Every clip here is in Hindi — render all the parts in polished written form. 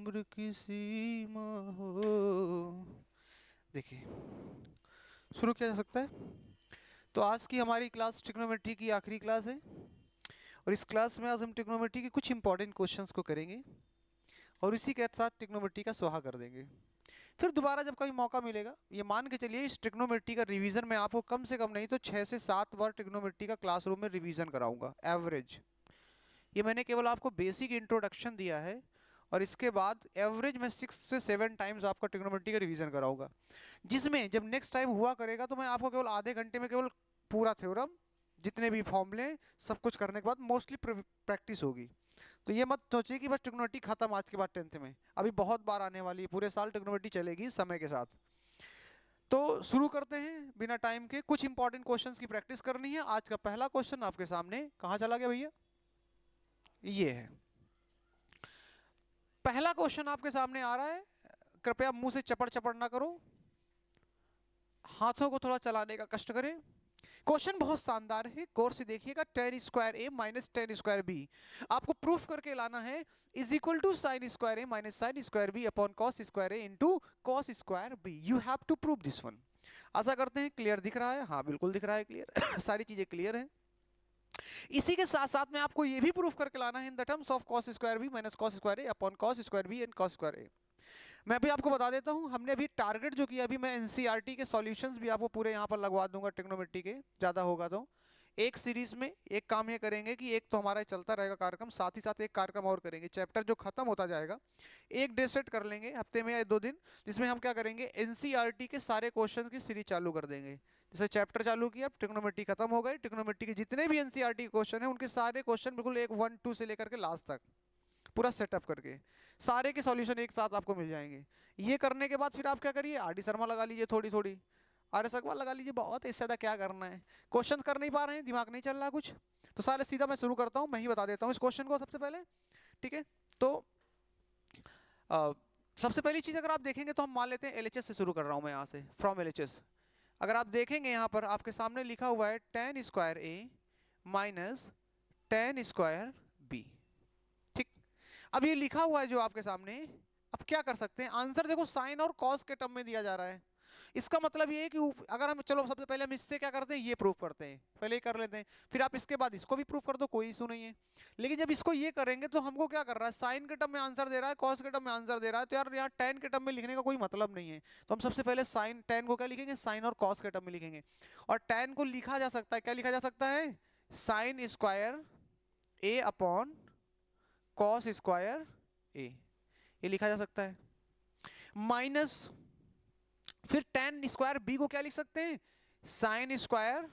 उम्र की सीमा हो। देखिए, शुरू किया जा सकता है। तो आज की हमारी क्लास ट्रिग्नोमेट्री की आखिरी क्लास है, और इस क्लास में आज हम ट्रिग्नोमेट्री के कुछ इंपॉर्टेंट क्वेश्चंस को करेंगे और इसी के साथ ट्रिग्नोमेट्री का स्वाहा कर देंगे। फिर दोबारा जब कभी मौका मिलेगा, ये मान के चलिए इस ट्रिग्नोमेट्री का रिवीजन मैं आपको कम से कम नहीं तो 6 से 7 बार ट्रिग्नोमेट्री का क्लासरूम में रिवीजन कराऊंगा एवरेज। ये मैंने केवल आपको बेसिक इंट्रोडक्शन दिया है, और इसके बाद एवरेज में 6 से 7 टाइम्स आपका ट्रिग्नोमेट्री का रिवीजन कराऊंगा, जिसमें जब नेक्स्ट टाइम हुआ करेगा तो मैं आपको केवल आधे घंटे में केवल पूरा थ्योरम, जितने भी फॉर्मूले, सब कुछ करने के बाद मोस्टली प्रैक्टिस होगी। तो ये मत सोचिए कि बस ट्रिग्नोमेट्री खत्म आज के बाद 10th में, अभी बहुत बार आने वाली है, पूरे साल ट्रिग्नोमेट्री चलेगी समय के साथ। तो शुरू करते हैं बिना टाइम के। कुछ इंपॉर्टेंट क्वेश्चंस की प्रैक्टिस करनी है। आज का पहला क्वेश्चन आपके सामने, कहाँ चला गया भैया, ये है पहला क्वेश्चन आपके सामने आ रहा है। कृपया मुंह से चपड़ चपड़ ना करो, हाथों को थोड़ा चलाने का कष्ट करें। क्वेश्चन बहुत शानदार है, गौर से देखिएगा। Tan square A minus tan square B आपको प्रूफ करके लाना है, is equal to sine square A minus sine square B upon cos square A into cos square B. You have to prove this one. आशा करते हैं क्लियर दिख रहा है। हाँ, बिल्कुल दिख रहा है क्लियर। सारी चीजें क्लियर हैं। इसी के साथ साथ में आपको यह भी प्रूफ करके लाना है in the terms of cos square B minus cos square A upon cos square B and cos square A. मैं अभी आपको बता देता हूं, हमने अभी टारगेट जो किया, अभी मैं एनसीईआरटी के सॉल्यूशंस भी आपको पूरे यहां पर लगवा दूंगा ट्रिग्नोमेट्री के, ज़्यादा होगा तो। एक सीरीज में एक काम ये करेंगे कि एक तो हमारा चलता रहेगा कार्यक्रम, साथ ही साथ एक कार्यक्रम और करेंगे, चैप्टर जो खत्म होता जाएगा एक डे सेट कर लेंगे हफ्ते में या 2 दिन, जिसमें हम क्या करेंगे, एनसीईआरटी के सारे क्वेश्चन की सीरीज चालू कर देंगे। जैसे चैप्टर चालू किया, ट्रिग्नोमेट्री खत्म हो गई, ट्रिग्नोमेट्री के जितने भी एनसीईआरटी क्वेश्चन है उनके सारे क्वेश्चन बिल्कुल एक 1 2 से लेकर के लास्ट तक पूरा सेटअप करके सारे के सॉल्यूशन एक साथ आपको मिल जाएंगे। ये करने के बाद फिर आप क्या करिए, आरडी शर्मा लगा लीजिए, थोड़ी थोड़ी आर शर्मा लगा लीजिए, बहुत इससे ज़्यादा क्या करना है। क्वेश्चन कर नहीं पा रहे हैं, दिमाग नहीं चल रहा कुछ, तो सारे सीधा मैं शुरू करता हूँ, मैं ही बता देता हूँ इस क्वेश्चन को सबसे पहले। ठीक है, तो अ, सबसे पहली चीज़ अगर आप देखेंगे तो हम मान लेते हैं एलएचएस से शुरू कर रहा हूँ मैं, यहाँ से फ्रॉम एलएचएस। अगर आप देखेंगे यहाँ पर आपके सामने लिखा हुआ है ten square A minus tan square B. ठीक, अब ये लिखा हुआ है जो आपके सामने, अब क्या कर सकते हैं, आंसर देखो साइन और कॉस के टर्म में दिया जा रहा है। इसका मतलब ये है कि अगर हम, चलो सबसे पहले हम इससे क्या करते हैं, ये प्रूफ करते हैं, पहले ही कर लेते हैं, फिर आप इसके बाद इसको भी प्रूफ कर दो, कोई इशू नहीं है। लेकिन जब इसको ये करेंगे तो हमको क्या कर रहा है, साइन के टर्म में आंसर दे रहा है, कॉस के टर्म में आंसर दे रहा है, तो यार यहाँ टेन के टर्म में लिखने का कोई मतलब नहीं है। तो हम सबसे पहले साइन टेन को क्या लिखेंगे, साइन और कॉस के टर्म में लिखेंगे। और टेन को लिखा जा सकता है, क्या लिखा जा सकता है, sign square A upon cos square ए, ये लिखा जा सकता है। माइनस फिर टेन स्क्वायर बी को क्या लिख सकते हैं, sine square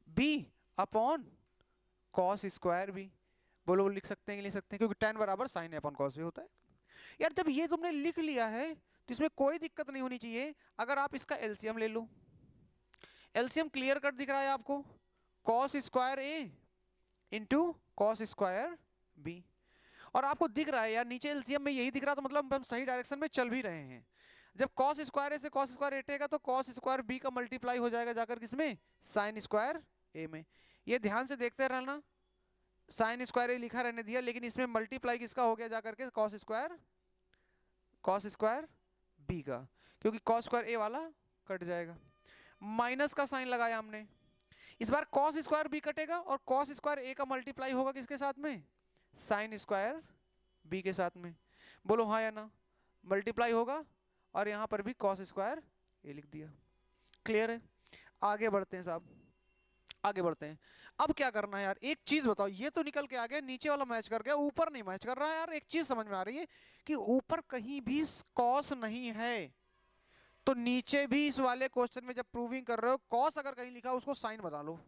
B upon cos square B. बोलो लिख सकते हैं कि लिख सकते हैं, क्योंकि टेन बराबर साइन अपॉन कॉस भी होता है। यार जब ये तुमने लिख लिया है तो इसमें कोई दिक्कत नहीं होनी चाहिए। अगर आप इसका एलसीएम ले लो, एलसीएम क्लियर कट दिख रहा है आपको, cos square A into cos square B, और आपको दिख रहा है यार नीचे एलसीएम में यही दिख रहा, तो मतलब हम सही डायरेक्शन में चल भी रहे हैं। जब कॉस स्क्वायर ए से कॉस स्क्वायर हटेगा तो कॉस स्क्वायर बी का मल्टीप्लाई हो जाएगा जाकर किसमें, साइन स्क्वायर ए में। ये ध्यान से देखते रहना, साइन स्क्वायर ए लिखा रहने दिया, लेकिन इसमें मल्टीप्लाई किसका हो गया जाकर के, कॉस स्क्वायर बी का, क्योंकि कॉस स्क्वायर ए वाला कट जाएगा। माइनस का साइन लगाया हमने, इस बार कॉस स्क्वायर बी कटेगा और कॉस स्क्वायर ए का मल्टीप्लाई होगा किसके साथ में, साइन स्क्वायर बी के साथ में। बोलो हाँ या ना, मल्टीप्लाई होगा और यहां पर भी कॉस स्क्वायर ए लिख दिया। क्लियर है, आगे बढ़ते हैं साहब, आगे बढ़ते हैं। अब क्या करना है यार, एक चीज बताओ, ये तो निकल के आ गया, नीचे वाला मैच कर गया, ऊपर नहीं मैच कर रहा है यार। एक चीज समझ में आ रही है कि ऊपर कहीं भी कॉस नहीं है, तो नीचे भी इस वाले क्वेश्चन में जब प्रूविंग कर रहे हो, कॉस अगर कहीं लिखा उसको साइन बना लो,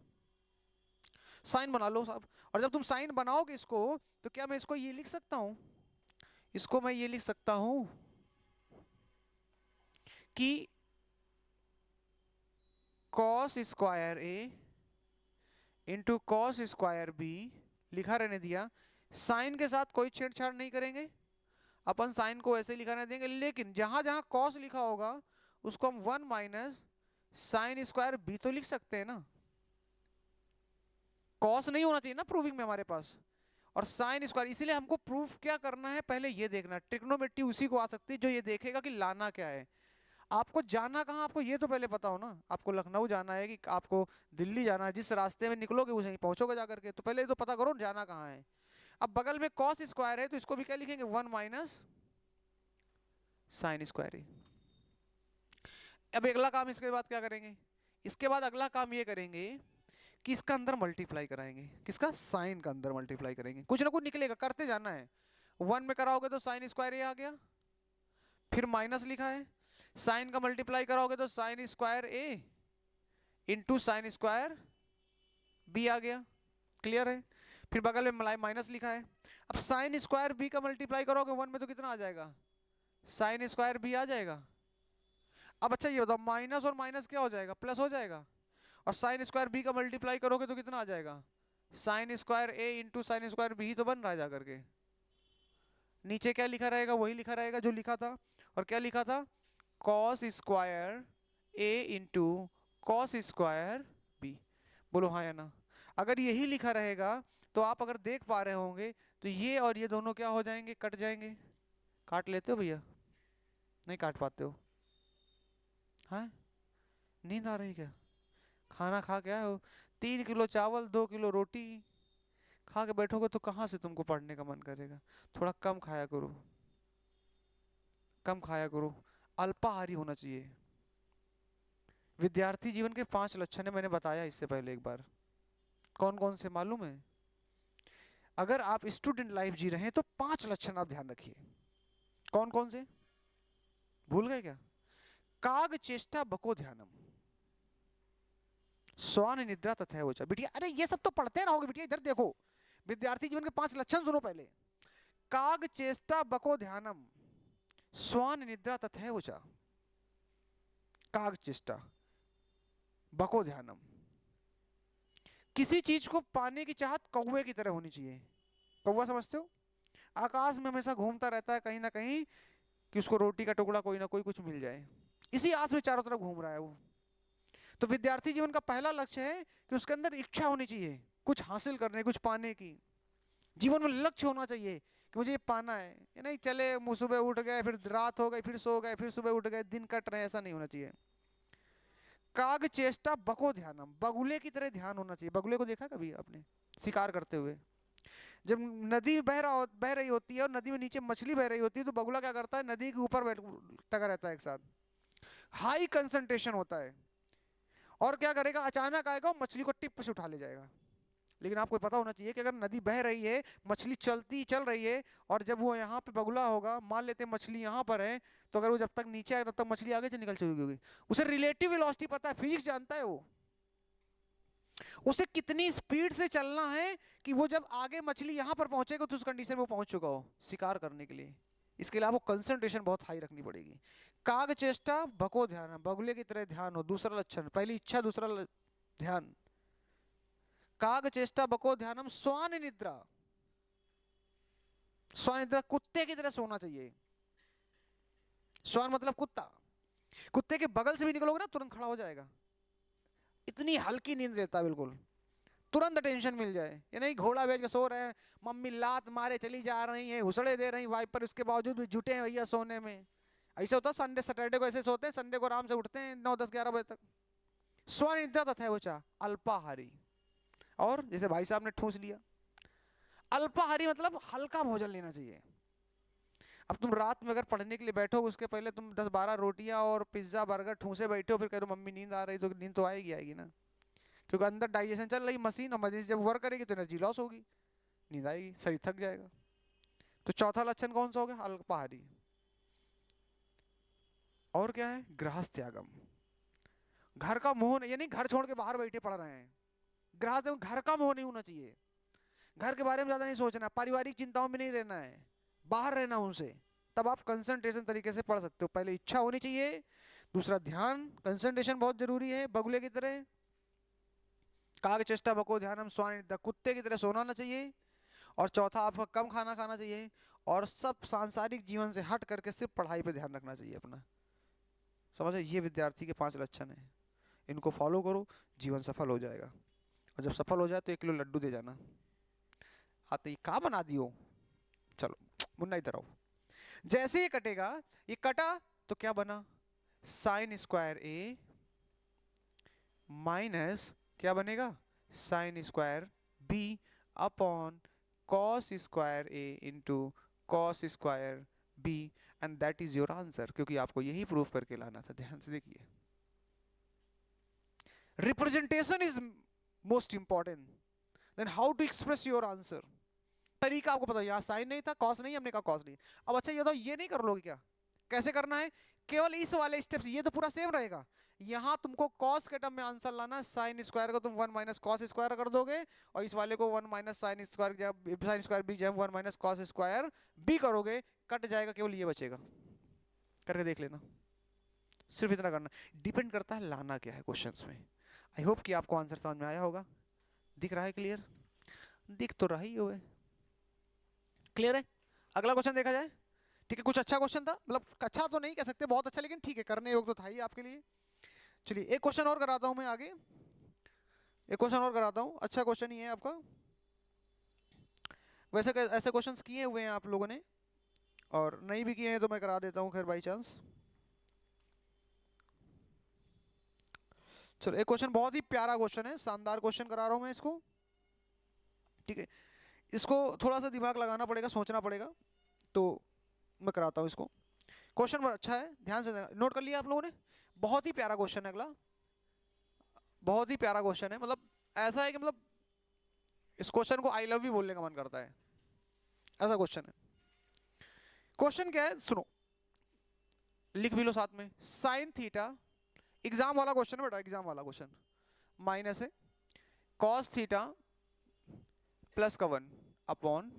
साइन बना लो साहब। और जब तुम साइन बनाओगे इसको, तो क्या मैं इसको ये लिख सकता हूं, इसको मैं ये लिख सकता हूं कि cos square A into cos square B, लिखा रहने दिया, साइन के साथ कोई छेड़छाड़ नहीं करेंगे, अपन साइन को ऐसे लिखा रहने देंगे, लेकिन जहां जहां कॉस लिखा होगा उसको हम 1 माइनस साइन स्क्वायर बी तो लिख सकते हैं ना। कॉस नहीं होना चाहिए ना प्रूविंग में हमारे पास, और साइन स्क्वायर, इसीलिए हमको प्रूफ क्या करना है, पहले ये देखना। ट्रिग्नोमेट्री उसी को आ सकती है जो ये देखेगा कि लाना क्या है। आपको जाना कहाँ, आपको ये तो पहले पता हो ना। आपको लखनऊ जाना है कि आपको दिल्ली जाना है, जिस रास्ते में निकलोगे वहीं पहुंचोगे जाकर के, तो पहले ये तो पता करो जाना कहाँ है। अब बगल में कॉस स्क्वायर है तो इसको भी क्या लिखेंगे, 1 माइनस साइन स्क्वायर ए। अब अगला काम इसके बाद क्या करेंगे, इसके बाद अगला काम ये करेंगे कि इसका अंदर मल्टीप्लाई कराएंगे, किसका, साइन का अंदर मल्टीप्लाई करेंगे, कुछ ना कुछ निकलेगा, करते जाना है। 1 में कराओगे तो साइन स्क्वायर ए आ गया, फिर माइनस लिखा है, साइन का मल्टीप्लाई कराओगे तो sign square A into sine square B आ गया, क्लियर है। फिर बगल में माइनस लिखा है। अब साइन स्क्वायर बी का मल्टीप्लाई करोगे 1 में तो कितना आ जाएगा, साइन स्क्वायर बी आ जाएगा। अब अच्छा ये बताओ, माइनस और माइनस क्या हो जाएगा, प्लस हो जाएगा। और साइन स्क्वायर बी का मल्टीप्लाई करोगे तो कितना आ जाएगा, sign square A into sine square B तो बन रहा है जाकर के। नीचे क्या लिखा रहेगा, वही लिखा रहेगा जो लिखा था। और क्या लिखा था, cos square A into cos square B. बोलो हाँ या ना। अगर यही लिखा रहेगा तो आप अगर देख पा रहे होंगे तो ये और ये दोनों क्या हो जाएंगे, कट जाएंगे। काट लेते हो भैया, नहीं काट पाते हो, हाँ नींद आ रही क्या। खाना खा के आए हो, 3 किलो चावल 2 किलो रोटी खा के बैठोगे तो कहाँ से तुमको पढ़ने का मन करेगा। थोड़ा कम खाया करो, कम खाया करो, अल्पाहारी होना चाहिए। विद्यार्थी जीवन के 5 लक्षण है, मैंने बताया इससे पहले एक बार। कौन कौन से मालूम है, अगर आप स्टूडेंट लाइफ जी रहे हैं तो 5 लक्षण आप ध्यान रखिए। कौन कौन से, भूल गए क्या, काग चेष्टा बको ध्यानम, स्वान निद्रा तथा वोचा। बिटिया अरे ये सब तो पढ़ते रहोगे बिटिया, इधर देखो, विद्यार्थी जीवन के 5 लक्षण सुनो पहले। काग चेष्टा बको ध्यानम, स्वान निद्रा तथा वोचा। काग चेष्टा बको ध्यानम, किसी चीज को पाने की चाहत कौवे की तरह होनी चाहिए। कौवा समझते हो, आकाश में हमेशा घूमता रहता है कहीं ना कहीं कि उसको रोटी का टुकड़ा कोई ना कोई कुछ मिल जाए, इसी आस में चारों तरफ घूम रहा है वो। तो विद्यार्थी जीवन का पहला लक्ष्य है कि उसके अंदर इच्छा होनी चाहिए कुछ हासिल करने, कुछ पाने की। जीवन में लक्ष्य होना चाहिए कि मुझे ये पाना है, ये नहीं चले सुबह उठ गए फिर रात हो गई फिर सो गए फिर सुबह उठ गए दिन कट रहे हैं, ऐसा नहीं होना चाहिए। काग चेष्टा बको ध्यानम, बगुले की तरह ध्यान होना चाहिए। बगुले को देखा कभी आपने शिकार करते हुए, जब नदी बह रही होती है और नदी में नीचे मछली बह रही होती है तो बगुला क्या करता है, नदी के ऊपर टका रहता है एक साथ, हाई कंसंट्रेशन होता है। और क्या करेगा, अचानक आएगा और मछली को टिप से उठा ले जाएगा। लेकिन आपको पता होना चाहिए कि अगर नदी बह रही है, मछली चल रही है, और जब वो यहाँ पे बगुला होगा, मान लेते हैं मछली यहाँ पर है, तो अगर वो जब तक नीचे आए तब तक मछली आगे से निकल चुकी होगी। उसे रिलेटिव वेलोसिटी पता है, फिजिक्स जानता है वो, उसे कितनी स्पीड से चलना है कि वो जब आगे मछली यहाँ पर पहुंचेगा तो उस कंडीशन में वो पहुंच चुका हो शिकार करने के लिए। इसके लिए आपको कंसंट्रेशन बहुत हाई रखनी पड़ेगी। काग चेष्टा भको ध्यान, बगुले की तरह ध्यान हो, दूसरा लक्षण, पहली इच्छा दूसरा ध्यान। काग चेष्टा बको ध्यानम स्वान निद्रा, स्वान निद्रा कुत्ते की तरह सोना चाहिए। स्वान मतलब कुत्ता, कुत्ते के बगल से भी निकलोगे ना तुरंत खड़ा हो जाएगा, इतनी हल्की नींद रहता है बिल्कुल, तुरंत टेंशन मिल जाए। ये नहीं घोड़ा बेच के सो रहे हैं, मम्मी लात मारे चली जा रही हैं, हुसड़े दे रही वाइपर, उसके बावजूद भी जुटे हैं भैया सोने में। ऐसा होता है संडे सैटरडे को ऐसे सोते हैं, संडे को आराम से उठते हैं 9 10 11 बजे तक। स्वनिद्रा तथा वचा अल्पाहारी, और जैसे भाई साहब ने ठूस लिया, अल्पाहारी मतलब हल्का भोजन लेना चाहिए। अब तुम रात में अगर पढ़ने के लिए बैठो, उसके पहले तुम 10 12 रोटियां और पिज्जा बर्गर ठूसे बैठे हो, फिर कह दो मम्मी नींद आ रही, तो नींद तो आएगी आएगी ना, क्योंकि अंदर डाइजेशन चल रही मशीन, और मशीन जब वर्क करेगी तो एनर्जी लॉस होगी, नींद आएगी, शरीर थक जाएगा। तो चौथा लक्षण कौन सा हो गया, अल्पाहारी। और क्या है, गृहस्थ त्यागम, घर का मोह, यानी घर छोड़ के बाहर बैठे पढ़ रहे हैं, गृहस्थ, घर का मोह नहीं होना चाहिए, घर के बारे में ज्यादा नहीं सोचना, पारिवारिक चिंताओं में नहीं रहना है, बाहर रहना उनसे, तब आप कंसंट्रेशन तरीके से पढ़ सकते हो। पहले इच्छा होनी चाहिए, दूसरा ध्यान, कंसंट्रेशन बहुत जरूरी है, बगुले की तरह। काग चेष्टा बको ध्यानम स्वानिद्रा, कुत्ते की तरह सोना ना चाहिए। और चौथा आपका कम खाना खाना चाहिए, और सब सांसारिक जीवन से हट करके सिर्फ पढ़ाई पे ध्यान रखना चाहिए अपना। समझे, ये विद्यार्थी के 5 लक्षण हैं, इनको फॉलो करो, जीवन सफल हो जाएगा। और जब सफल हो जाए तो 1 किलो लड्डू दे जाना। आते ही कहाँ बना दियो। चलो मुन्ना इधर आओ। जैसे ये कटेगा, ये कटा तो क्या बना, साइन स्क्वायर ए माइनस क्या बनेगा, sine square B upon cos square A into cos square B, and that is your answer, क्योंकि आपको यही प्रूफ करके लाना था। ध्यान से देखिए, representation is most important, then how to express your answer. तरीका आपको पता है, यहाँ साइन नहीं था, कॉस नहीं, हमने कहा कॉस नहीं। अब अच्छा ये तो ये नहीं कर लोगे क्या, कैसे करना है, केवल इस वाले स्टेप से, ये तो पूरा सेम रहेगा। यहाँ तुमको कॉस के टर्म में आंसर लाना है, साइन स्क्वायर को तुम 1 माइनस कॉस स्क्वायर कर दोगे, और इस वाले को 1 माइनस साइन स्क्वायर, जब साइन स्क्वायर बी जब 1 माइनस कॉस स्क्वायर बी करोगे, कट जाएगा, केवल ये बचेगा। करके देख लेना, सिर्फ इतना करना। डिपेंड करता है लाना क्या है क्वेश्चंस में। आई होप कि आपको आंसर समझ में आया होगा। दिख रहा है क्लियर, दिख तो रहा ही है, क्लियर है। अगला क्वेश्चन देखा जाए, ठीक है। कुछ अच्छा क्वेश्चन था, मतलब अच्छा तो नहीं कह सकते बहुत अच्छा, लेकिन ठीक है, करने योग तो था ही आपके लिए। चलिए एक क्वेश्चन और कराता हूं मैं आगे, एक क्वेश्चन और कराता हूं, अच्छा क्वेश्चन ही है आपका। वैसे ऐसे क्वेश्चंस किए हुए हैं आप लोगों ने, और नहीं भी किए हैं तो मैं करा देता हूं खैर बाई चांस। चलो एक क्वेश्चन बहुत ही प्यारा क्वेश्चन है, शानदार क्वेश्चन करा रहा हूं मैं इसको, ठीक है। इसको थोड़ा सा दिमाग लगाना पड़ेगा, सोचना पड़ेगा, तो मैं कराता हूं इसको। क्वेश्चन बहुत अच्छा है, ध्यान से नोट कर लिया आप लोगों ने। बहुत ही प्यारा क्वेश्चन है अगला, बहुत ही प्यारा क्वेश्चन है, मतलब ऐसा है कि मतलब इस क्वेश्चन को आई लव यू बोलने का मन करता है, ऐसा क्वेश्चन है। क्वेश्चन क्या है सुनो, लिख भी लो साथ में। साइन थीटा, एग्जाम वाला क्वेश्चन है बेटा, एग्जाम वाला क्वेश्चन, माइनस है कॉस थीटा प्लस का 1 अपॉन,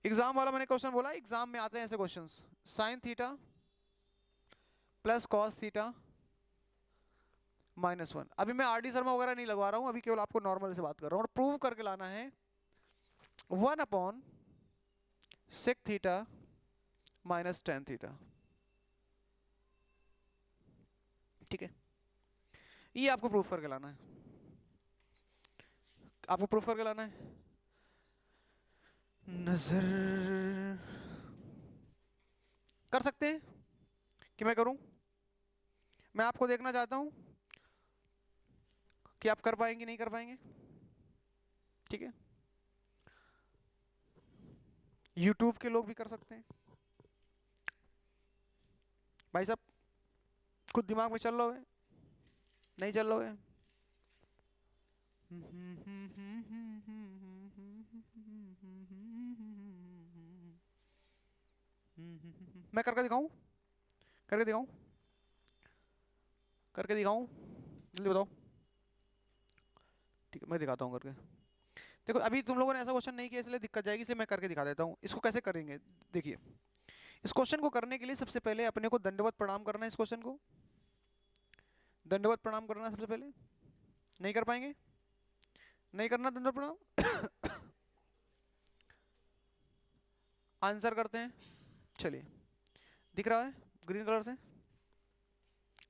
एग्जाम वाला मैंने क्वेश्चन बोला, एग्जाम में आते हैं ऐसे questions, sine theta plus cos theta -1। अभी मैं आरडी शर्मा वगैरह नहीं लगवा रहा हूं, अभी केवल आपको नॉर्मल से बात कर रहा हूं, और प्रूव करके लाना है 1 upon sec theta minus tan theta, ठीक है। ये आपको प्रूफ करके लाना है, आपको प्रूफ करके लाना है। नजर कर सकते हैं कि मैं करूं, मैं आपको देखना चाहता हूं कि आप कर पाएंगे नहीं कर पाएंगे, ठीक है। YouTube के लोग भी कर सकते हैं भाई साहब, खुद दिमाग में चल रहे हो, नहीं चल रहे। मैं करके दिखाऊं, करके दिखाऊं, करके दिखाऊं, जल्दी बताओ, ठीक है मैं दिखाता हूं करके। देखो अभी तुम लोगों ने ऐसा क्वेश्चन नहीं किया इसलिए दिक्कत जाएगी, इसे मैं करके दिखा देता हूं। इसको कैसे करेंगे देखिए, इस क्वेश्चन को करने के लिए सबसे पहले अपने को दंडवत प्रणाम करना है, इस क्वेश्चन को दंडवत प्रणाम करना है सबसे पहले। नहीं कर पाएंगे, नहीं करना दंडवत प्रणाम आंसर करते हैं। चलिए दिख रहा है ग्रीन कलर से,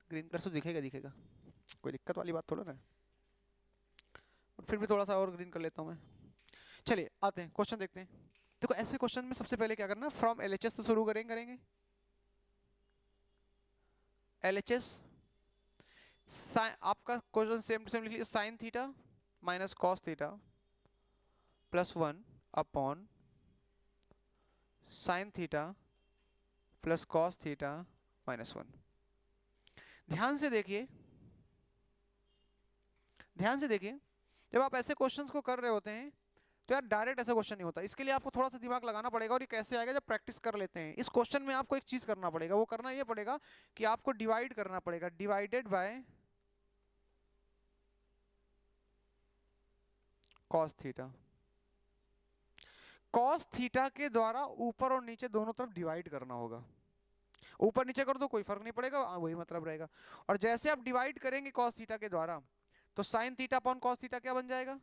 ग्रीन कलर से दिखेगा, दिखेगा कोई दिक्कत वाली बात थोड़ा ना है, फिर भी थोड़ा सा और ग्रीन कर लेता हूं मैं। चलिए आते हैं क्वेश्चन देखते हैं। देखो ऐसे क्वेश्चन में सबसे पहले क्या करना, फ्रॉम एलएचएस तो शुरू करेंगे। एलएचएस आपका क्वेश्चन सेम टू सेम लिख लीजिए, sine theta minus cos theta plus 1 upon sine theta plus cos theta -1। ध्यान से देखिए, ध्यान से देखिए, जब आप ऐसे क्वेश्चंस को कर रहे होते हैं तो यार डायरेक्ट ऐसा क्वेश्चन नहीं होता, इसके लिए आपको थोड़ा सा दिमाग लगाना पड़ेगा। और ये कैसे आएगा, जब प्रैक्टिस कर लेते हैं। इस क्वेश्चन में आपको एक चीज करना पड़ेगा, वो करना ये पड़ेगा कि आपको डिवाइड करना पड़ेगा, divided by cos theta. Cos theta के द्वारा ऊपर और नीचे दोनों तरफ डिवाइड करना होगा, ऊपर नीचे कर दो कोई फर्क नहीं पड़ेगा, वही मतलब रहेगा। और जैसे आप डिवाइड करेंगे कॉस थीटा के द्वारा, तो sine theta upon cos theta क्या बन जाएगा।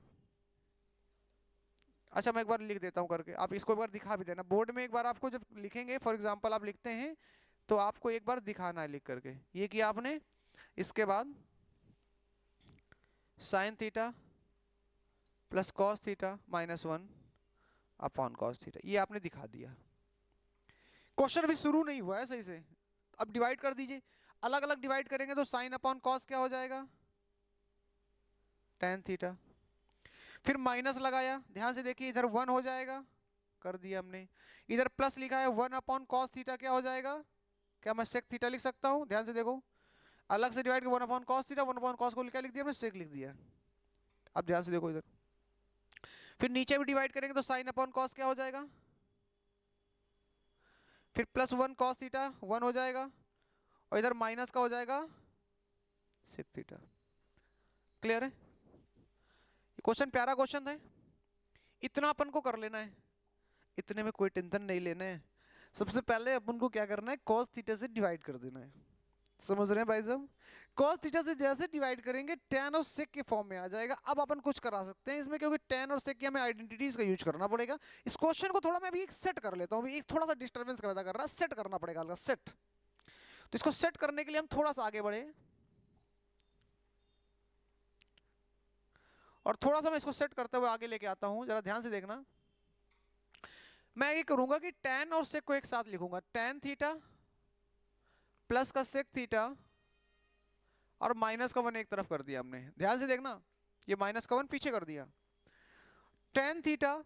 अच्छा मैं एक बार लिख देता हूं करके, आप इसको एक बार दिखा भी देना बोर्ड में। एक बार आपको जब लिखेंगे, फॉर एग्जांपल आप लिखते हैं, तो आपको एक बार दिखाना है लिख करके, ये किया आपने। इसके बाद sine theta plus cos theta minus 1 upon cos theta. ये आपने दिखा दिया। क्वेश्चन अभी शुरू नहीं हुआ है सही से। अब डिवाइड कर दीजिए, अलग अलग डिवाइड करेंगे तो साइन अपॉन कॉस क्या हो जाएगा, टेन थीटा। फिर माइनस लगाया, ध्यान से देखिए, इधर 1 हो जाएगा, कर दिया हमने। इधर प्लस लिखा है 1 अपॉन कॉस थीटा, क्या हो जाएगा, क्या मैं सेक थीटा लिख सकता हूँ, ध्यान से देखो, अलग से divide 1 upon cos theta, 1 upon cos को क्या लिख दिया हमने, सेक लिख दिया। अब ध्यान से देखो इधर, फिर नीचे भी डिवाइड करेंगे तो साइन अपॉन कॉस क्या हो जाएगा, फिर प्लस 1 कॉस थीटा 1 हो जाएगा, और इधर माइनस का हो जाएगा सेक थीटा। क्लियर है? क्वेश्चन प्यारा क्वेश्चन है, इतना अपन को कर लेना है, इतने में कोई टेंशन नहीं लेना है। सबसे पहले अपन को क्या करना है, cos थीटा से डिवाइड कर देना है। समझ रहे हैं भाई साहब? cos थीटा से जैसे डिवाइड करेंगे tan और sec के फॉर्म में आ जाएगा। अब अपन कुछ करा सकते हैं इसमें, क्योंकि tan और sec की हमें आइडेंटिटीज का यूज करना पड़ेगा। इस क्वेश्चन को थोड़ा मैं अभी सेट कर लेता हूँ, एक थोड़ा सा डिस्टर्बेंस पैदा कर रहा है, सेट करना पड़ेगा हल्का सेट। तो इसको सेट करने के लिए हम थोड़ा सा आगे बढ़े, और थोड़ा सा मैं इसको सेट करते हुए आगे लेके आता हूं, जरा ध्यान से देखना। मैं ये करूंगा कि tan और sec को एक साथ लिखूंगा, tan थीटा प्लस का sec थीटा, और माइनस का 1 एक तरफ कर दिया हमने। ध्यान से देखना, ये माइनस का 1 पीछे कर दिया, tan theta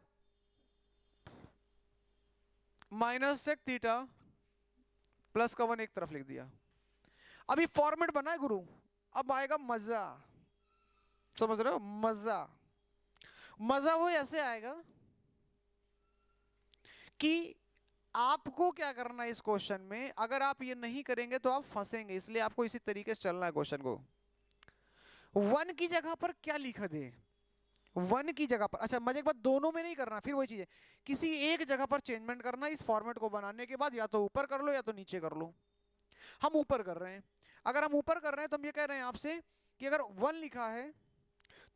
minus sec theta plus का 1 एक तरफ लिख दिया। अभी फॉर्मेट बना है गुरु, अब आएगा मजा। समझ रहे हो? मजा, मजा वो ऐसे आएगा कि आपको क्या करना है इस क्वेश्चन में, अगर आप ये नहीं करेंगे तो आप फंसेंगे, इसलिए आपको इसी तरीके से चलना है क्वेश्चन को। 1 की जगह पर क्या लिखा दे, 1 की जगह पर, अच्छा मजे की बात, दोनों में नहीं करना, फिर वही चीज है, किसी एक जगह पर चेंजमेंट करना इस फॉर्मेट को बनाने के बाद, या तो ऊपर कर लो या तो नीचे कर लो। हम ऊपर कर रहे हैं, अगर हम ऊपर कर रहे हैं तो हम ये कह रहे हैं आपसे कि अगर 1 लिखा है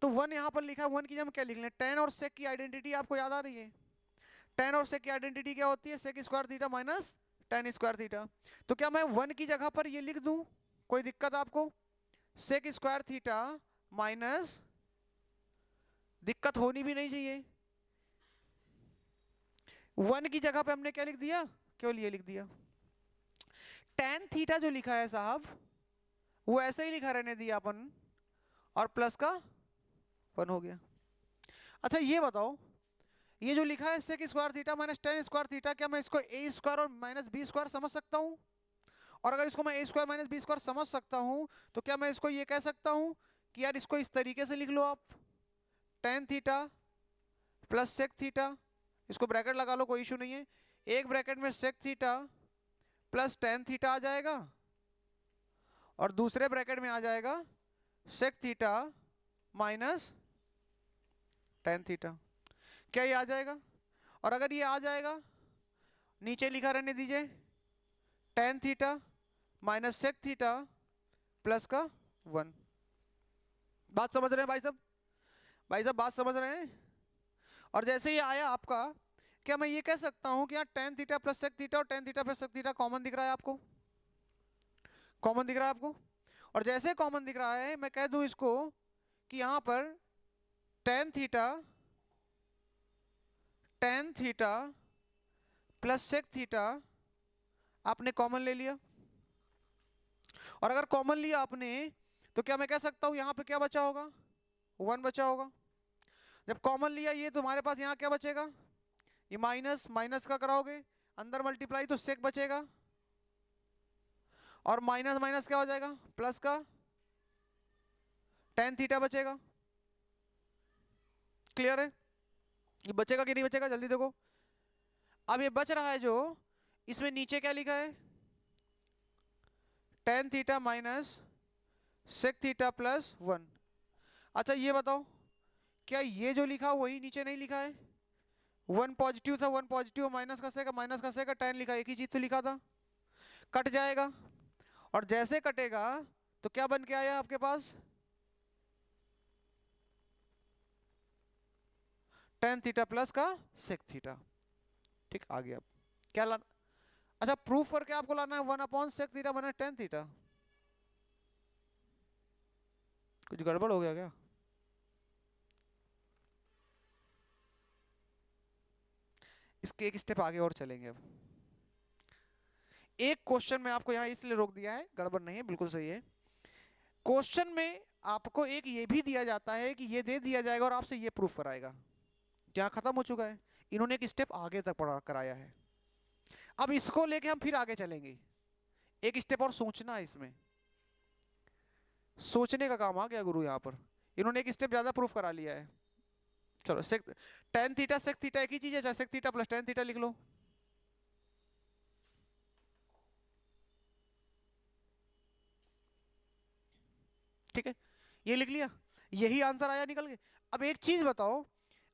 तो 1 यहां पर लिखा है, 1 की जगह क्या लिख लें, tan और sec की आइडेंटिटी आपको याद आ रही है, tan और sec की आइडेंटिटी क्या होती है, sec square theta minus tan square theta. तो क्या मैं 1 की जगह पर ये लिख दूं, कोई दिक्कत आपको, sec स्क्वायर थीटा माइनस, दिक्कत होनी भी नहीं चाहिए, 1 की जगह पे हमने क्या लिख दिया, केवल ये लिख दिया। tan थीटा जो लिखा है साहब वो ऐसे ही लिखा रहने दिया अपन, और प्लस का 1 हो गया। अच्छा ये बताओ, ये जो लिखा है sec square theta minus tan square theta, क्या मैं इसको a स्क्वायर और माइनस b स्क्वायर समझ सकता हूं? और अगर इसको मैं a square minus b square समझ सकता हूं तो क्या मैं इसको ये कह सकता हूं कि यार इसको इस तरीके से लिख लो आप, tan theta plus sec theta, इसको ब्रैकेट लगा लो कोई इशू नहीं है, एक ब्रैकेट में sec theta plus tan theta आ जाएगा, और दूसरे ब्रैकेट में आ जाएगा sec theta minus tan theta. क्या ये आ जाएगा? और अगर ये आ जाएगा, नीचे लिखा रहने दीजिए tan theta minus sec theta plus का 1। बात समझ रहे हैं भाई साहब? भाई साहब बात समझ रहे हैं? और जैसे ये आया आपका, क्या मैं ये कह सकता हूं कि यहाँ tan theta plus sec theta और tan theta plus sec theta common दिख रहा है आपको, कॉमन दिख रहा है आपको, और जैसे कॉमन दिख रहा है मैं कह दूं इसको कि यहां पर tan theta plus sec theta आपने कॉमन ले लिया, और अगर कॉमन लिया आपने तो क्या मैं कह सकता हूं यहां पे क्या बचा होगा, 1 बचा होगा। जब कॉमन लिया ये, तो हमारे पास यहां क्या बचेगा, ये माइनस माइनस का कराओगे अंदर मल्टीप्लाई तो sec बचेगा, और माइनस माइनस क्या हो जाएगा, प्लस का tan थीटा बचेगा। क्लियर है? ये बचेगा कि नहीं बचेगा, जल्दी देखो। अब ये बच रहा है जो, इसमें नीचे क्या लिखा है, tan theta minus sec theta plus 1। अच्छा ये बताओ, क्या ये जो लिखा वही नीचे नहीं लिखा है, 1 पॉजिटिव था, 1 पॉजिटिव, माइनस का सेक tan लिखा, एक ही चीज तो लिखा था, कट जाएगा, और जैसे कटेगा तो क्या बन के आया आपके पास, tan थीटा प्लस का sec थीटा। ठीक, आ गया। क्या लाना, अच्छा प्रूफ करके आपको लाना है 1 अपॉन sec थीटा बना tan थीटा। कुछ गड़बड़ हो गया क्या? इसके एक स्टेप आगे और चलेंगे। अब एक क्वेश्चन में आपको यहाँ इसलिए रोक दिया है, गड़बड़ नहीं है, बिल्कुल सही है। क्वेश्चन में आपको एक ये भी दिया जाता है कि ये दे दिया जाएगा और आपसे ये प्रूफ कराएगा। क्या खत्म हो चुका है, इन्होंने एक स्टेप आगे तक पढ़ा कराया है। अब इसको लेके हम फिर आगे चलेंगे, एक स्टेप और सोचना है, इसमें सोचने का काम आ गया गुरु यहाँ पर। इन्होंने एक स्टेप ज्यादा प्रूफ करा लिया है। चलो sec tan theta sec theta एक ही चीज है, चाहे sec theta plus tan theta लिख लो। ठीक है, ये लिख लिया, यही आंसर आया निकल के। अब एक चीज बताओ,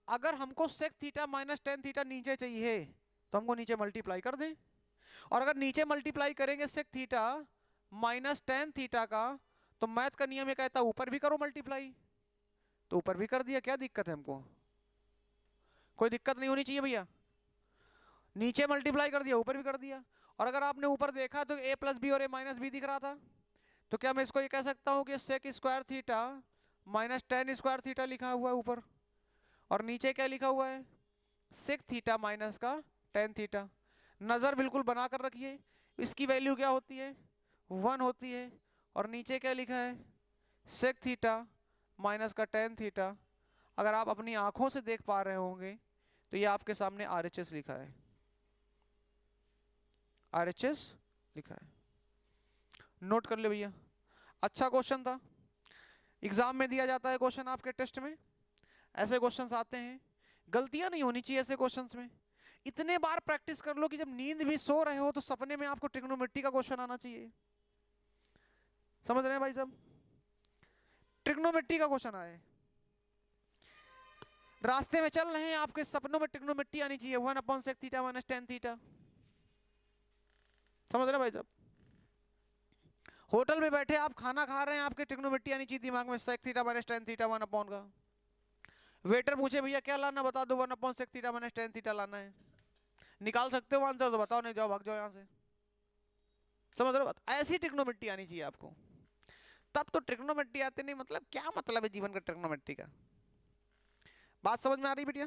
अगर हमको sec theta minus tan theta नीचे चाहिए तो हमको नीचे मल्टीप्लाई कर दें, और अगर नीचे मल्टीप्लाई करेंगे sec theta minus tan theta का, तो मैथ का नियम ये कहता है ऊपर भी करो मल्टीप्लाई, तो ऊपर भी कर दिया, क्या दिक्कत है हमको? कोई दिक्कत नहीं होनी चाहिए भैया। नीचे मल्टीप्लाई कर दिया, ऊपर भी कर दिया। और अगर आपने ऊपर देखा तो a प्लस बी और a माइनस बी दिख रहा था, तो क्या मैं इसको ये कह सकता हूँ कि sec square theta minus tan square theta लिखा हुआ है ऊपर, और नीचे क्या लिखा हुआ है, सेक थीटा माइनस का टेन थीटा। नजर बिल्कुल बना कर रखिए, इसकी वैल्यू क्या होती है, 1 होती है, और नीचे क्या लिखा है, सेक थीटा माइनस का टेन थीटा। अगर आप अपनी आंखों से देख पा रहे होंगे तो ये आपके सामने RHS लिखा है, RHS लिखा है, नोट कर ले भैया। अच्छा क्वेश्चन था, एग्जाम में दिया जाता है क्वेश्चन, आपके टेस्ट में ऐसे क्वेश्चंस आते हैं। गलतियां नहीं होनी चाहिए ऐसे क्वेश्चंस में। इतने बार प्रैक्टिस कर लो कि जब नींद भी सो रहे हो तो सपने में आपको ट्रिग्नोमेट्री का क्वेश्चन आना चाहिए। समझ रहे हैं भाई साहब, ट्रिग्नोमेट्री का क्वेश्चन आए, रास्ते में चल रहे हैं, आपके सपनों में ट्रिग्नोमेट्री आनी चाहिए, 1 upon sec theta minus tan theta. समझ रहे हैं भाई साहब, होटल में बैठे आप खाना खा रहे हैं, आपके ट्रिग्नोमेट्री आनी चाहिए दिमाग में, sec theta minus tan theta 1 upon का। वेटर पूछे भैया क्या लाना, बता दो 1 upon sec theta minus tan theta लाना है, निकाल सकते हो आंसर तो बताओ, नहीं जाओ भाग जाओ यहाँ से। समझ रहे हो, ऐसी ट्रिग्नोमेट्री आनी चाहिए आपको, तब तो ट्रिग्नोमेट्री आते नहीं, मतलब क्या मतलब है जीवन का ट्रिग्नोमेट्री का? बात समझ में आ रही बेटिया?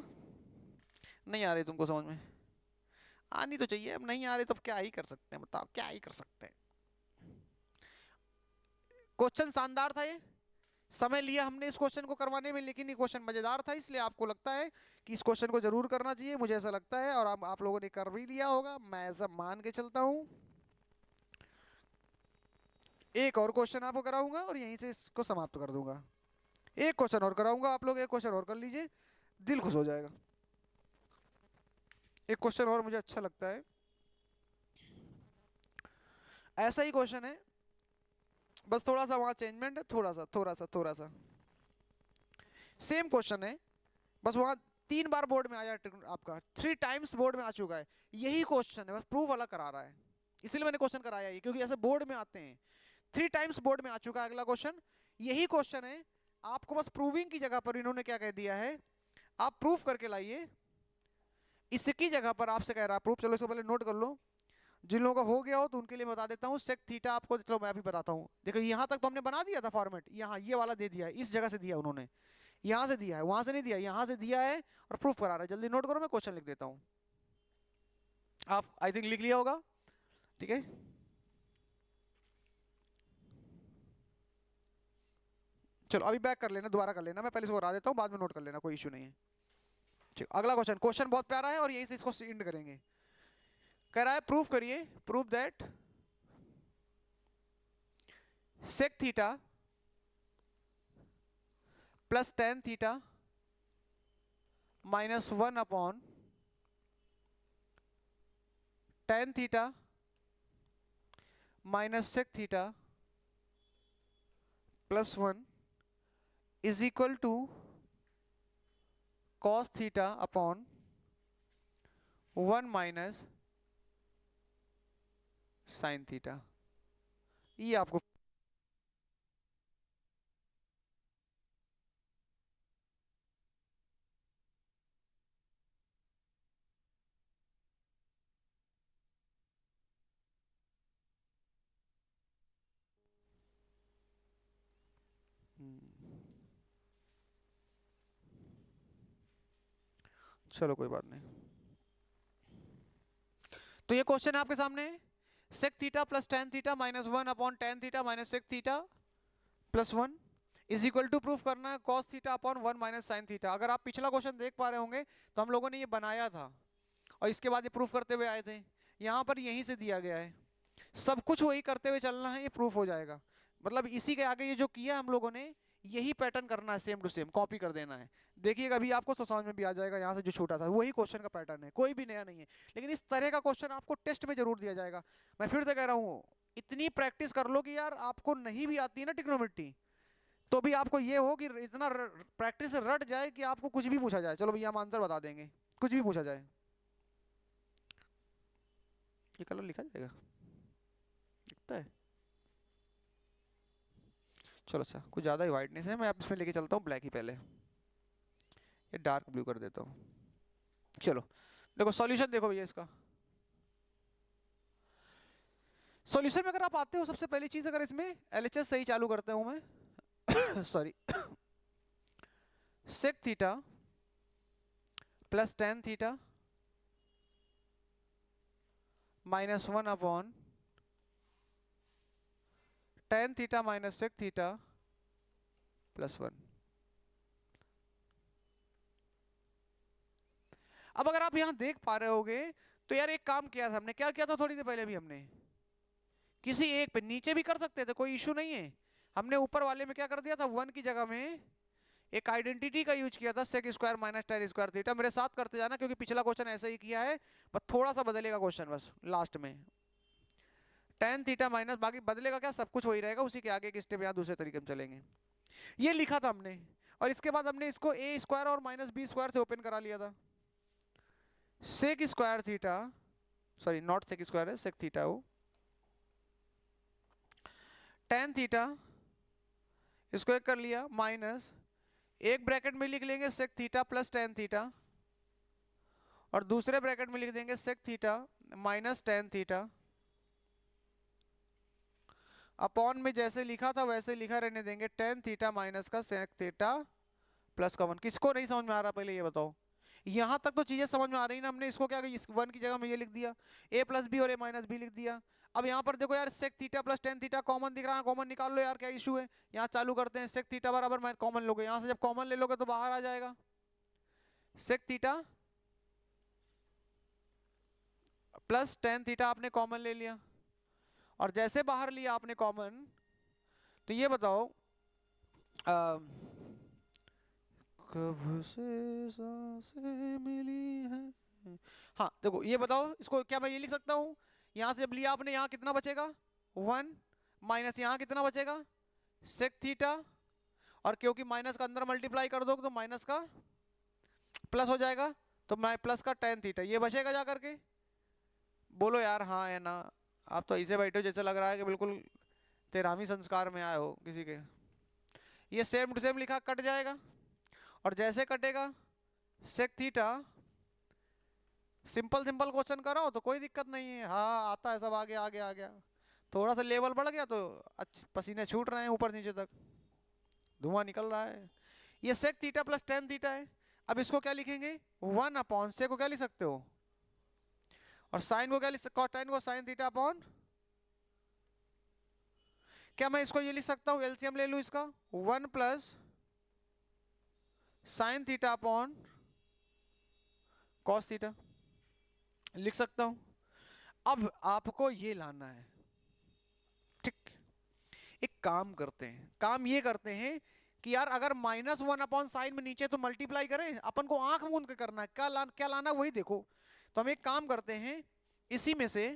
नहीं आ रही तुमको समझ में? आनी तो चाहिए, अब नहीं आ रही तो क्या ही कर सकते हैं, बताओ क्या ही कर सकते हैं। क्वेश्चन शानदार था ये, समय लिया हमने इस क्वेश्चन को करवाने में, लेकिन ये क्वेश्चन मजेदार था, इसलिए आपको लगता है कि इस क्वेश्चन को जरूर करना चाहिए, मुझे ऐसा लगता है, और आप लोगों ने कर भी लिया होगा, मैं ऐसा मान के चलता हूं। एक और क्वेश्चन आपको कराऊंगा और यहीं से इसको समाप्त कर दूंगा। एक क्वेश्चन और कराऊंगा, आप लोग एक क्वेश्चन और कर लीजिए, दिल खुश हो जाएगा। एक क्वेश्चन और मुझे अच्छा लगता है, ऐसा ही क्वेश्चन है, बस थोड़ा सा वहां चेंजमेंट है, थोड़ा सा सेम क्वेश्चन है, बस वहां 3 बार बोर्ड में आया, आपका 3 टाइम्स बोर्ड में आ चुका है, यही क्वेश्चन है, बस प्रूफ वाला करा रहा है, इसलिए मैंने क्वेश्चन कराया ये, क्योंकि ऐसे बोर्ड में आते हैं। 3 टाइम्स बोर्ड में आ चुका है अगला क्वेश्चन, यही क्वेश्चन है, आपको बस प्रूविंग की जगह पर इन्होंने क्या कह दिया है, आप प्रूफ करके लाइए, इसकी जगह पर आपसे कह रहा है प्रूफ। चलो इसको पहले नोट कर लो, जिन लोगों का हो गया हो तो उनके लिए बता देता हूँ। सेक थीटा आपको, चलो मैं भी बताता हूँ, देखो यहाँ तक तो हमने बना दिया था फॉर्मेट, यहाँ ये वाला दे दिया है, इस जगह से दिया उन्होंने, यहाँ से दिया है, वहां से नहीं दिया, यहाँ से दिया है और प्रूफ करा रहा है। जल्दी नोट करो, मैं क्वेश्चन लिख देता हूँ, आप आई थिंक लिख लिया होगा, ठीक है। चलो अभी बैक कर लेना, दोबारा कर लेना, मैं पहले इसको करा देता हूँ, बाद में नोट कर लेना, कोई इशू नहीं है। ठीक, अगला क्वेश्चन, क्वेश्चन बहुत प्यारा है और यहीं से इसको एंड करेंगे। कह रहा है प्रूफ करिए, proof that sec theta plus tan theta minus 1 upon tan theta minus sec theta plus 1 is equal to cos theta upon 1 minus sine theta. ये आपको चलो कोई बात नहीं। तो ये क्वेश्चन है आपके सामने, sec theta plus tan theta minus one upon tan theta minus sec theta plus one is equal to proof करना है cos theta upon one minus sine theta. अगर आप पिछला क्वेश्चन देख पा रहे होंगे तो हम लोगों ने ये बनाया था और इसके बाद ये प्रूफ करते हुए आए थे। यहाँ पर यहीं से दिया गया है, सब कुछ वही करते हुए चलना है, ये प्रूफ हो जाएगा। मतलब इसी के आगे ये जो किया हम लोगों ने यही पैटर्न करना है, सेम टू सेम कॉपी कर देना है। देखिएगा अभी आपको तो समझ में भी आ जाएगा, यहाँ से जो छोटा था वही क्वेश्चन का पैटर्न है, कोई भी नया नहीं है। लेकिन इस तरह का क्वेश्चन आपको टेस्ट में जरूर दिया जाएगा। मैं फिर से कह रहा हूँ, इतनी प्रैक्टिस कर लो कि यार आपको नहीं भी आती है ना ट्रिग्नोमेट्री, तो भी आपको ये हो कि इतना प्रैक्टिस से रट जाए कि आपको कुछ भी पूछा जाए, चलो भैया हम आंसर बता देंगे, कुछ भी पूछा जाए। ये कलर लिखा जाएगा, दिखता है? चलो अच्छा, कुछ ज़्यादा ही वाइटनेस है, मैं अब इसमें लेके चलता हूँ ब्लैक ही पहले, ये डार्क ब्लू कर देता हूँ। चलो देखो सॉल्यूशन देखो भैया इसका। सॉल्यूशन में अगर आप आते हो, सबसे पहली चीज़ अगर इसमें एलएचएस सही चालू करता हूँ मैं sorry, sec theta plus tan theta minus one upon tan theta minus sec theta plus one. अब अगर आप यहां देख पा रहे होगे तो यार एक काम किया था हमने, क्या किया था थोड़ी देर पहले भी हमने, किसी एक पे नीचे भी कर सकते थे, कोई इशू नहीं है। हमने ऊपर वाले में क्या कर दिया था, वन की जगह में एक आइडेंटिटी का यूज किया था, sec square minus tan square theta. मेरे साथ करते जाना क्योंकि पिछला क्वेश्चन ऐसा ही किया है, बस थोड़ा सा बदलेगा क्वेश्चन, बस लास्ट में टेन थीटा माइनस, बाकी बदलेगा क्या, सब कुछ वही रहेगा, उसी के आगे एक स्टेप यहाँ दूसरे तरीके में चलेंगे। ये लिखा था हमने, और इसके बाद हमने इसको ए स्क्वायर और माइनस बी स्क्वायर से ओपन करा लिया था। Sec square theta, sorry not sec square है, सेक थीटा हो, टेन थीटा इसको एक कर लिया, माइनस एक ब्रैकेट में लिख लेंगे sec theta plus tan theta, और दूसरे ब्रैकेट में लिख देंगे sec theta minus tan theta, upon में जैसे लिखा था वैसे लिखा रहने देंगे, टेन थीटा माइनस का सेक थीटा प्लस का वन। किसको नहीं समझ में आ रहा पहले ये बताओ? यहां तक तो चीजें समझ में आ रही ना, हमने इसको क्या, इस वन की जगह में ये लिख दिया, ए प्लस बी और ए माइनस बी लिख दिया। अब यहाँ पर देखो यार, sec theta plus tan theta common दिख रहा है, कॉमन निकाल लो यार, क्या इशू है? यहाँ चालू करते हैं, सेक थीटा बराबर मैं कॉमन लोगे, यहाँ से जब कॉमन ले लोगे तो बाहर आ जाएगा sec theta plus tan theta, आपने कॉमन ले लिया, और जैसे बाहर लिया आपने कॉमन, तो ये बताओ कब से सांसें मिली हैं। हाँ देखो ये बताओ, इसको क्या मैं ये लिख सकता हूँ, यहाँ से जब लिया आपने, यहाँ कितना बचेगा वन, माइनस यहाँ कितना बचेगा सेक थीटा, और क्योंकि माइनस का अंदर मल्टीप्लाई कर दोगे तो माइनस का प्लस हो जाएगा, तो मैं प्लस का टेन थीटा, ये बचेगा जा करके। बोलो यार हाँ है ना? आप तो ऐसे बैठे हो जैसे लग रहा है कि बिल्कुल तेरहवीं संस्कार में आए हो किसी के। ये सेम टू सेम लिखा, कट जाएगा, और जैसे कटेगा sec theta, simple simple question करो तो कोई दिक्कत नहीं है, हाँ आता है सब, आगे आगे आ गया, थोड़ा सा लेवल बढ़ गया तो पसीने छूट रहे हैं ऊपर नीचे तक, धुआं निकल रहा है। ये sec theta plus tan theta है। अब इसको क्या लिखेंगे, वन अपॉन, से को क्या लिख सकते हो, और साइन को क्या लिख सकते हो, टेन को साइन थीटा अपॉन, क्या मैं इसको ये लिख सकता हूँ, एलसीएम ले लूं इसका, one plus sine theta upon cos theta, लिख सकता हूं। अब आपको ये लाना है, ठीक? एक काम करते हैं, काम ये करते हैं कि यार अगर माइनस वन अपॉन साइन में नीचे तो मल्टीप्लाई करें, अपन को आंख मूंद के करना है, क्या लाना वही देखो। तो हम एक काम करते हैं, इसी में से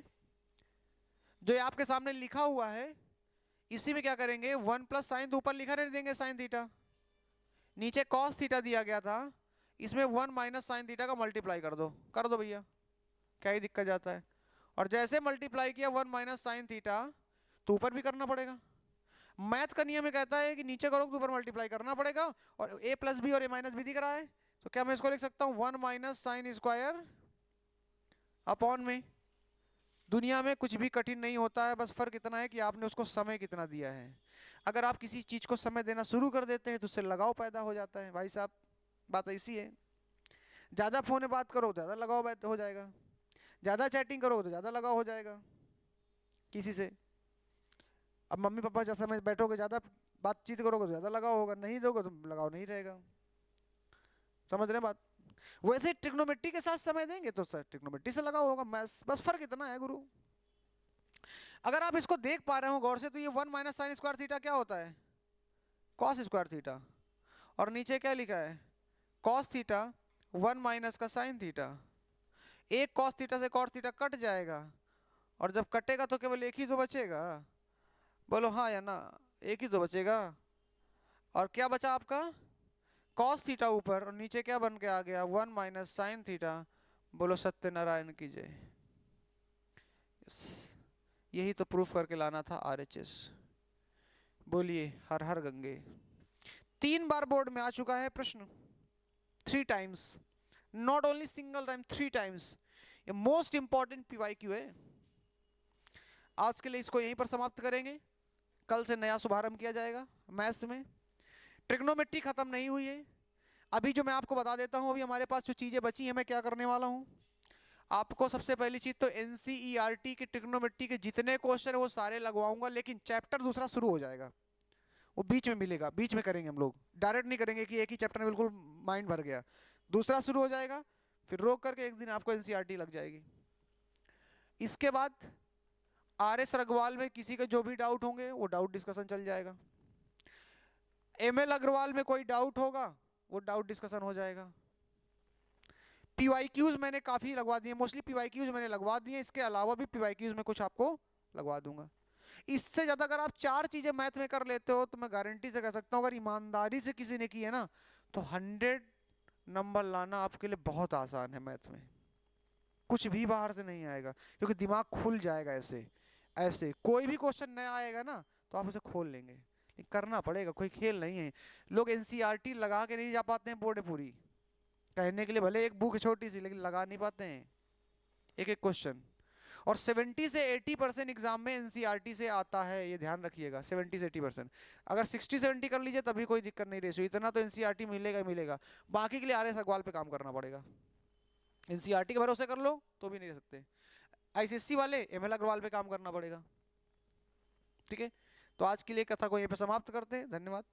जो आपके सामने लिखा हुआ है, इसी में क्या करेंगे, वन प्लस साइन तो ऊपर लिखा रहने देंगे साइन थीटा, नीचे कॉस थीटा दिया गया था, इसमें वन माइनस साइन थीटा का मल्टीप्लाई कर दो भैया, क्या ही दिक्कत जाता है। और जैसे मल्टीप्लाई किया वन माइनस साइन थीटा, तो ऊपर भी करना पड़ेगा। मैथ का नियम कहता है कि नीचे करो तो ऊपर मल्टीप्लाई करना पड़ेगा, और ए प्लस बी और ए माइनस बी दिख रहा है, तो क्या मैं इसको लिख सकता हूँ, one minus sine square upon में, दुनिया में कुछ भी कठिन नहीं होता है, बस फर्क इतना है कि आपने उसको समय कितना दिया है। अगर आप किसी चीज को समय देना शुरू कर देते हैं तो उससे लगाव पैदा हो जाता है भाई साहब, बात ऐसी है। ज्यादा फोन में बात करो ज्यादा लगाव हो जाएगा, ज़्यादा चैटिंग करोगे तो ज़्यादा लगाव हो जाएगा किसी से। अब मम्मी पापा जैसे में बैठोगे, ज़्यादा बातचीत करोगे तो ज़्यादा लगाव होगा, नहीं दोगे तो लगाव नहीं रहेगा। समझ रहे हैं बात? वैसे ट्रिग्नोमेट्री के साथ समय देंगे तो सर ट्रिग्नोमेट्री से लगाव होगा, बस फर्क इतना है गुरु। अगर आप इसको देख पा रहे हो गौर से, तो ये 1 माइनस साइन स्क्वायर थीटा क्या होता है? Cos square theta. और नीचे क्या लिखा है? कॉस थीटा 1 माइनस का साइन थीटा। एक कॉस थीटा से कॉस थीटा कट जाएगा, और जब कटेगा तो केवल एक ही तो बचेगा। बोलो हाँ या ना? एक ही तो बचेगा। और क्या बचा आपका? कॉस थीटा ऊपर, और नीचे क्या बन के आ गया? 1 माइनस साइन थीटा। बोलो सत्यनारायण की जय। यही तो प्रूफ करके लाना था RHS। बोलिए हर हर गंगे। 3 बार बोर्ड में आ चुका है प्रश्न, 3 times, not only single time, 3 times. ये मोस्ट इंपॉर्टेंट PYQ है। आज के लिए इसको यहीं पर समाप्त करेंगे, कल से नया शुभारंभ किया जाएगा मैथ्स में। ट्रिग्नोमेट्री खत्म नहीं हुई है। अभी जो मैं आपको बता देता हूं, अभी हमारे पास जो चीजें बची हैं, मैं क्या करने वाला हूं, आपको सबसे पहली चीज तो NCERT की ट्रिग्नोमेट्री के जितने क्वेश्चन है वो सारे लगवाऊंगा, लेकिन चैप्टर दूसरा शुरू हो जाएगा, वो बीच में मिलेगा, बीच में करेंगे हम लोग, डायरेक्ट नहीं करेंगे कि एक ही चैप्टर में बिल्कुल माइंड भर गया। दूसरा शुरू हो जाएगा, फिर रोक करके एक दिन आपको NCERT लग जाएगी। इसके बाद RS रघवाल में किसी के जो भी डाउट होंगे वो डाउट डिस्कशन चल जाएगा। ML अग्रवाल में कोई डाउट होगा वो डाउट डिस्कशन हो जाएगा। PYQs मैंने काफी लगवा दिए, मोस्टली PYQs मैंने लगवा दिए, इसके अलावा भी PYQs में कुछ आपको लगवा दूंगा। इससे ज्यादा अगर आप 4 चीजें मैथ में कर लेते हो तो मैं गारंटी से कह सकता हूँ, अगर ईमानदारी से किसी ने की है ना, तो 100 नंबर लाना आपके लिए बहुत आसान है मैथ में। कुछ भी बाहर से नहीं आएगा, क्योंकि दिमाग खुल जाएगा। ऐसे ऐसे कोई भी क्वेश्चन नया आएगा ना तो आप उसे खोल लेंगे, लेकिन करना पड़ेगा, कोई खेल नहीं है। लोग NCERT लगा के नहीं जा पाते हैं बोर्ड पूरी, कहने के लिए भले एक बुक छोटी सी, लेकिन लगा नहीं पाते हैं एक एक क्वेश्चन। और 70 से 80% एग्जाम में NCERT से आता है, ये ध्यान रखिएगा, 70 से 80%। अगर 60-70 कर लीजिए तभी कोई दिक्कत नहीं, रेशियो इतना तो NCERT मिलेगा ही मिलेगा। बाकी के लिए RS अग्रवाल पे काम करना पड़ेगा। NCERT के भरोसे कर लो तो भी नहीं रह सकते। ICSE वाले ML अग्रवाल पे काम करना पड़ेगा। ठीक है, तो आज के लिए कथा को यहीं पे समाप्त करते हैं। धन्यवाद।